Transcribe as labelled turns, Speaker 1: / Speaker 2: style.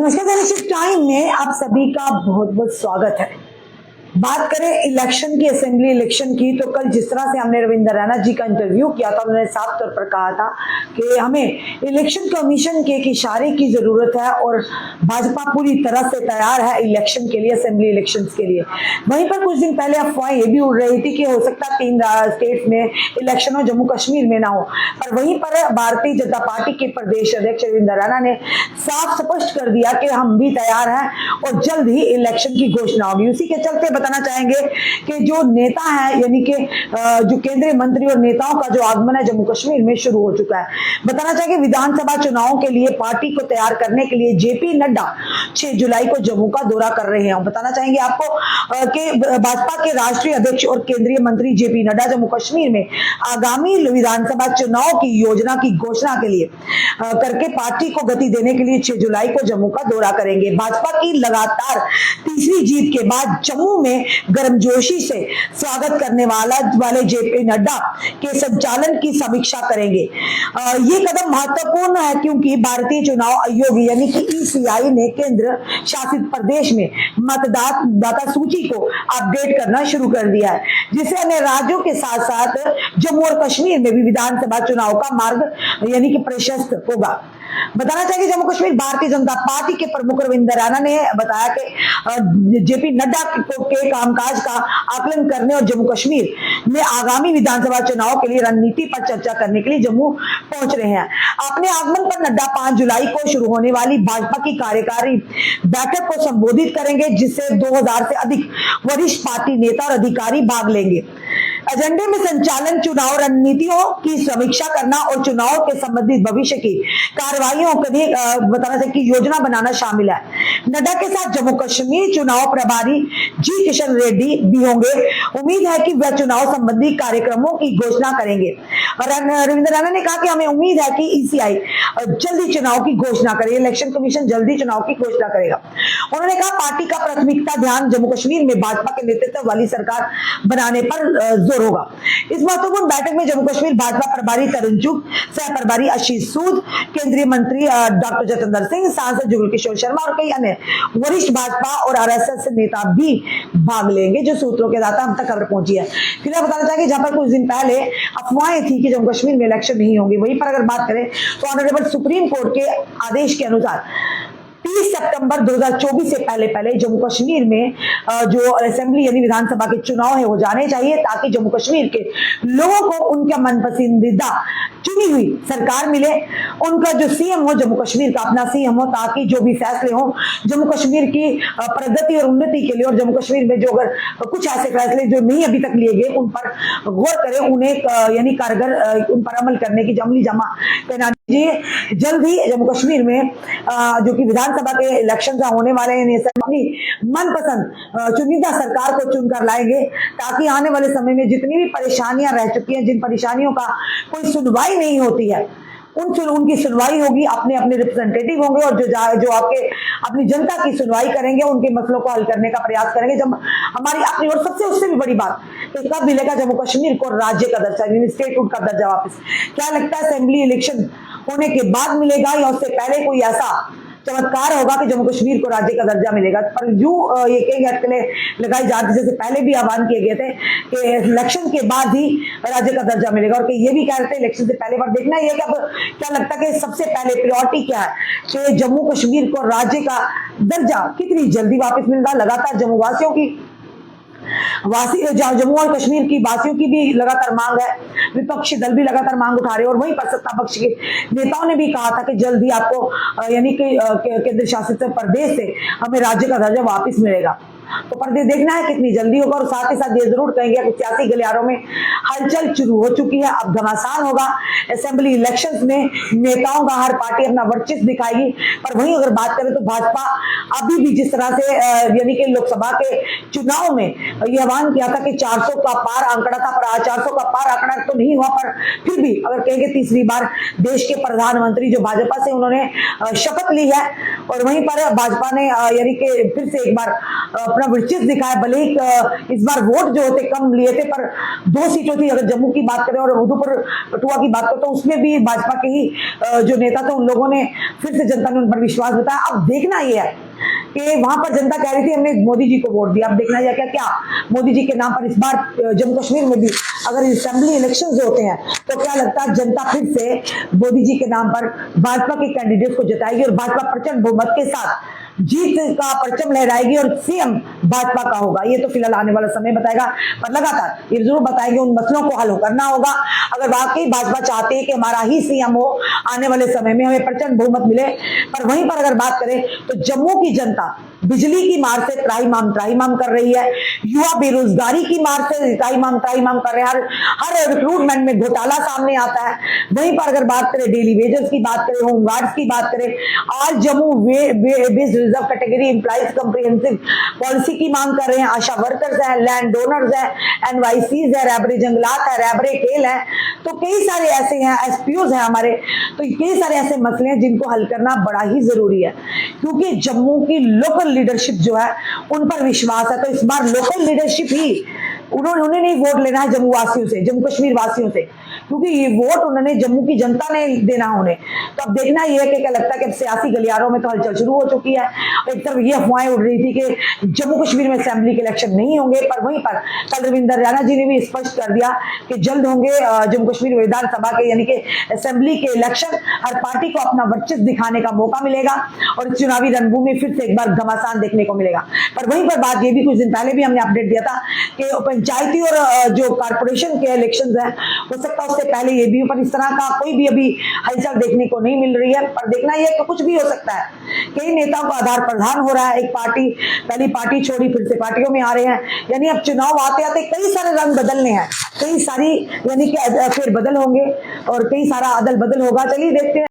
Speaker 1: नमस्कार दैनिक टाइम में आप सभी का बहुत बहुत स्वागत है। बात करें इलेक्शन की, असेंबली इलेक्शन की, तो कल जिस तरह से हमने रविंद्र रैना जी का इंटरव्यू किया था, उन्होंने साफ तौर पर कहा था कि हमें इलेक्शन कमीशन के एक इशारे की जरूरत है और भाजपा पूरी तरह से तैयार है इलेक्शन के लिए, असेंबली इलेक्शन के लिए। वहीं पर कुछ दिन पहले अफवाह ये भी उड़ रही थी कि हो सकता है 3 स्टेट में इलेक्शन हो, जम्मू कश्मीर में ना हो। पर वहीं पर भारतीय जनता पार्टी के प्रदेश अध्यक्ष रविंद्र रैना ने साफ स्पष्ट कर दिया कि हम भी तैयार हैं और जल्द ही इलेक्शन की घोषणा होगी। उसी के चलते बताना चाहेंगे कि जो नेता है, यानी कि जो केंद्रीय मंत्री और नेताओं का जो आगमन है जम्मू कश्मीर में शुरू हो चुका है। बताना चाहेंगे विधानसभा चुनाव के लिए पार्टी को तैयार करने के लिए जेपी नड्डा 6 जुलाई को जम्मू का दौरा कर रहे हैं। बताना चाहेंगे आपको कि भाजपा के राष्ट्रीय अध्यक्ष और केंद्रीय मंत्री जेपी नड्डा जम्मू कश्मीर में आगामी विधानसभा चुनाव की योजना की घोषणा के लिए करके पार्टी को गति देने के लिए 6 जुलाई को जम्मू का दौरा करेंगे। भाजपा की लगातार तीसरी जीत के बाद जम्मू में गर्मजोशी से स्वागत करने वाले जेपी नड्डा के संचालन की समीक्षा करेंगे। ये कदम महत्वपूर्ण है क्योंकि भारतीय चुनाव आयोग यानी कि ईसीआई ने केंद्र शासित प्रदेश में मतदाता सूची को अपडेट करना शुरू कर दिया है, जिससे अन्य राज्यों के साथ साथ जम्मू और कश्मीर में भी विधानसभा चुनाव का मार्ग यानी कि प्रशस्त होगा। बताना चाहिए जम्मू कश्मीर भारतीय जनता पार्टी के प्रमुख रविंद्र रैना ने बताया कि जेपी नड्डा के कामकाज का आकलन करने और जम्मू कश्मीर में आगामी विधानसभा चुनाव के लिए रणनीति पर चर्चा करने के लिए जम्मू पहुंच रहे हैं। अपने आगमन पर नड्डा 5 जुलाई को शुरू होने वाली भाजपा की कार्यकारी बैठक को संबोधित करेंगे, जिससे 2000 से अधिक वरिष्ठ पार्टी नेता और अधिकारी भाग लेंगे। एजेंडे में संचालन, चुनाव रणनीतियों की समीक्षा करना और चुनाव के संबंधित भविष्य की कार्रवाइयों के लिए बताना चाहिए कि योजना बनाना शामिल है। नड्डा के साथ जम्मू कश्मीर चुनाव प्रभारी जी किशन रेड्डी भी होंगे। उम्मीद है कि वह चुनाव संबंधी कार्यक्रमों की घोषणा करेंगे। रविंद्र रैना ने कहा कि हमें उम्मीद है कि ईसीआई जल्दी चुनाव की घोषणा करेगा, इलेक्शन कमीशन जल्दी चुनाव की घोषणा करेगा। उन्होंने कहा पार्टी का प्राथमिकता ध्यान जम्मू कश्मीर में भाजपा के नेतृत्व वाली सरकार बनाने पर जोर होगा। इस महत्वपूर्ण बैठक में जम्मू कश्मीर भाजपा प्रभारी तरुण चुग, सह प्रभारी आशीष सूद, केंद्रीय मंत्री डॉक्टर जितेंद्र सिंह, सांसद जुगल किशोर शर्मा और कई अन्य वरिष्ठ भाजपा और आरएसएस नेता भी भाग लेंगे, जो सूत्रों के आधार हम तक खबर पहुंची है। फिर बताना चाहिए जहां पर कुछ दिन पहले अफवाहें थी कि जम्मू कश्मीर में इलेक्शन नहीं होंगे, वहीं पर अगर बात करें तो ऑनरेबल सुप्रीम कोर्ट के आदेश के अनुसार 30 सितंबर 2024 से पहले जम्मू कश्मीर में जो असेंबली यानी विधानसभा के चुनाव है वो जाने चाहिए, ताकि जम्मू कश्मीर के लोगों को उनका मनपसंदीदा चुनी हुई सरकार मिले, उनका जो सीएम हो जम्मू कश्मीर का अपना सीएम हो, ताकि जो भी फैसले हो जम्मू कश्मीर की प्रगति और उन्नति के लिए और जम्मू कश्मीर में जो अगर कुछ ऐसे फैसले जो नहीं अभी तक लिए गए उन पर गौर करें, उन्हें यानी कारगर उन पर अमल करने की अमली जमा पहना दीजिए। जल्द ही जम्मू कश्मीर में जो कि विधानसभा के इलेक्शन होने वाले हैं, अपनी मनपसंद चुनिंदा सरकार को चुनकर लाएंगे, ताकि आने वाले समय में जितनी भी परेशानियां रह चुकी हैं, जिन परेशानियों का कोई सुनवाई नहीं होती है, उनकी सुनवाई होगी, अपने अपने रिप्रेजेंटेटिव होंगे और जो आपके अपनी जनता की सुनवाई करेंगे, उनके मसलों को हल करने का प्रयास करेंगे। जब हमारी अपनी और सबसे उससे भी बड़ी बात कि कब मिलेगा जम्मू कश्मीर को राज्य का दर्जा, स्टेटहुड का दर्जा वापस। क्या लगता है असेंबली इलेक्शन होने के बाद मिलेगा या उससे पहले कोई ऐसा चमत्कार होगा कि जम्मू कश्मीर को राज्य का दर्जा मिलेगा? पर यूं ये कई अटकलें लगाई जाती, जैसे पहले भी आह्वान किए गए थे कि इलेक्शन के बाद ही राज्य का दर्जा मिलेगा, और ये भी कह रहे थे इलेक्शन से पहले। पर देखना यह कि अब क्या लगता है कि सबसे पहले प्रायोरिटी क्या है कि जम्मू कश्मीर को राज्य का दर्जा कितनी जल्दी वापस मिल रहा। लगातार जम्मू वासियों की जम्मू और कश्मीर की वासियों की भी लगातार मांग है, विपक्षी दल भी लगातार मांग उठा रहे हैं, और वहीं पर सत्ता पक्ष के नेताओं ने भी कहा था कि जल्दी आपको यानी कि केंद्र शासित प्रदेश से हमें राज्य का दर्जा वापस मिलेगा। तो पर्दे देखना है कितनी जल्दी होगा, और साथ ही साथ ये जरूर कहेंगे कि सियासी गलियारों में हलचल शुरू हो चुकी है। अब घमासान होगा असेंबली इलेक्शंस में, नेताओं का हर पार्टी अपना वर्चस्व दिखाएगी। पर वहीं अगर बात करें तो भाजपा अभी भी जिस तरह से यानी कि लोकसभा के चुनाव में यह आह्वान किया था कि 400 का पार आंकड़ा था, पर 400 का पार आंकड़ा तो नहीं हुआ, पर फिर भी अगर कहेंगे तीसरी बार देश के प्रधानमंत्री जो भाजपा से उन्होंने शपथ ली है, और वहीं पर भाजपा ने यानी कि फिर से एक बार अपना वर्चस्व दिखाया। भले ही इस बार वोट जो होते कम लिए थे, पर 2 सीटों थी। अगर जम्मू की बात करें और उधमपुर कठुआ की बात करें तो उसमें भी भाजपा के ही जो नेता थे उन लोगों ने फिर से जनता ने उन पर विश्वास बताया। अब देखना यह है कि वहां पर जनता कह रही थी हमने मोदी जी को वोट दिया। अब देखना यह क्या मोदी जी के नाम पर इस बार जम्मू कश्मीर में भी अगर असेंबली इलेक्शंस होते हैं तो क्या लगता है जनता फिर से मोदी जी के नाम पर भाजपा के कैंडिडेट को जिताएगी और भाजपा प्रचंड बहुमत के साथ जीत का परचम लहराएगी और सीएम भाजपा का होगा। ये तो फिलहाल आने वाला समय बताएगा, पर लगातार ये जरूर बताएंगे उन मसलों को हल करना होगा। अगर वाकई भाजपा चाहती है कि हमारा ही सीएम हो, आने वाले समय में हमें प्रचंड बहुमत मिले। पर वहीं पर अगर बात करें तो जम्मू की जनता बिजली की मार से त्राहिमाम कर रही है, युवा बेरोजगारी की मार से त्राहिमाम कर रहे हैं, हर रिक्रूटमेंट में घोटाला सामने आता है। वहीं पर अगर बात करें डेली वेजेस की बात करें, होमगार्ड्स की बात करें, आज Jammu based reserve category employees comprehensive policy की मांग कर रहे हैं। आशा वर्कर्स हैं, लैंड डोनर्स हैं, एनवाईसीज है, रैबरे जंगलात है, रैबरे खेल है, तो कई सारे ऐसे हैं, एसपीओज हैं हमारे, तो कई सारे ऐसे मसले हैं जिनको हल करना बड़ा ही जरूरी है। क्योंकि जम्मू की लोकल लीडरशिप जो है उन पर विश्वास है, तो इस बार लोकल लीडरशिप ही उन्हें नहीं वोट लेना है जम्मू वासियों से, जम्मू कश्मीर वासियों से, क्योंकि ये वोट उन्होंने जम्मू की जनता ने देना उन्हें। तो अब देखना यह है कि क्या लगता है कि सियासी गलियारों में तो हलचल शुरू हो चुकी है। एक तरफ ये अफवाहें उड़ रही थी कि जम्मू कश्मीर में असेंबली के इलेक्शन नहीं होंगे, पर वहीं पर कल रविंदर रैना जी ने भी स्पष्ट कर दिया कि जल्द होंगे जम्मू कश्मीर विधानसभा के यानी कि असेंबली के इलेक्शन। हर पार्टी को अपना वर्चस्व दिखाने का मौका मिलेगा और इस चुनावी रणभूमि फिर से एक बार घमासान देखने को मिलेगा। पर वहीं पर बात ये भी, कुछ दिन पहले भी हमने अपडेट दिया था कि पंचायती और जो कारपोरेशन के इलेक्शन है हो सकता है उससे पहले ये भी, पर इस तरह का कोई भी अभी हलचल देखने को नहीं मिल रही है। पर देखना यह कि कुछ भी हो सकता है। कई नेताओं का आधार प्रदान हो रहा है, एक पार्टी पहली पार्टी छोड़ी फिर से पार्टियों में आ रहे हैं, यानी अब चुनाव आते आते कई सारे रंग बदलने हैं, कई सारी यानी कि फेर बदल होंगे और कई सारा अदल बदल होगा। चलिए देखते हैं।